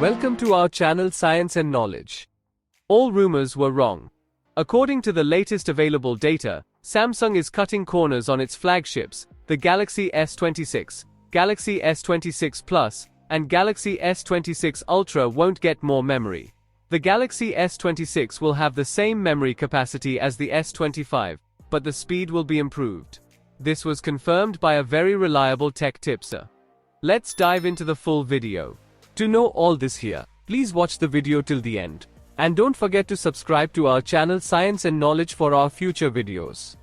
Welcome to our channel Science and Knowledge. All rumors were wrong. According to the latest available data, Samsung is cutting corners on its flagships, the Galaxy S26, Galaxy S26 Plus, and Galaxy S26 Ultra won't get more memory. The Galaxy S26 will have the same memory capacity as the S25, but the speed will be improved. This was confirmed by a very reliable tech tipster. Let's dive into the full video. To know all this here, please watch the video till the end. And don't forget to subscribe to our channel Science and Knowledge for our future videos.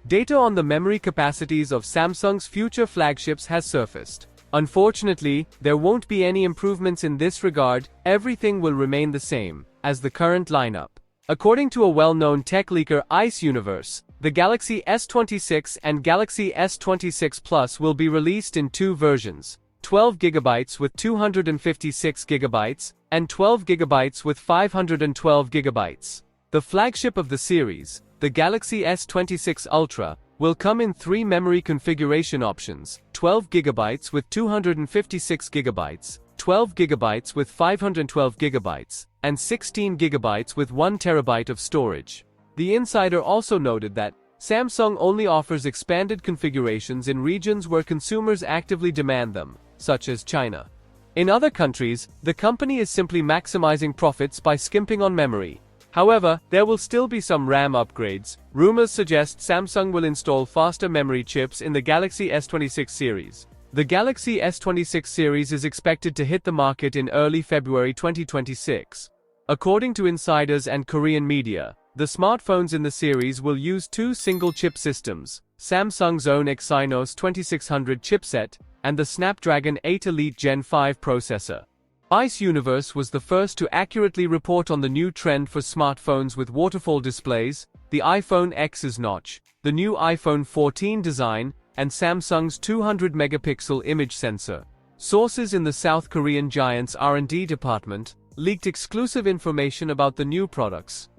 Data on the memory capacities of Samsung's future flagships has surfaced. Unfortunately, there won't be any improvements in this regard. Everything will remain the same as the current lineup. According to a well-known tech leaker ICE Universe, the Galaxy S26 and Galaxy S26 Plus will be released in two versions: 12GB with 256GB, and 12GB with 512GB. The flagship of the series, the Galaxy S26 Ultra, will come in three memory configuration options: 12GB with 256GB, 12GB with 512GB, and 16GB with 1TB of storage. The insider also noted that Samsung only offers expanded configurations in regions where consumers actively demand them, such as China. In other countries, the company is simply maximizing profits by skimping on memory. However, there will still be some RAM upgrades. Rumors suggest Samsung will install faster memory chips in the Galaxy S26 series. The Galaxy S26 series is expected to hit the market in early February 2026. According to insiders and Korean media, the smartphones in the series will use two single-chip systems, Samsung's own Exynos 2600 chipset, and the Snapdragon 8 Elite Gen 5 processor. ICE Universe was the first to accurately report on the new trend for smartphones with waterfall displays, the iPhone X's notch, the new iPhone 14 design, and Samsung's 200-megapixel image sensor. Sources in the South Korean giant's R&D department leaked exclusive information about the new products.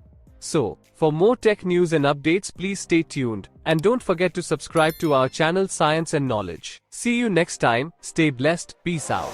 So, for more tech news and updates, please stay tuned, and don't forget to subscribe to our channel Science and Knowledge. See you next time, stay blessed, peace out.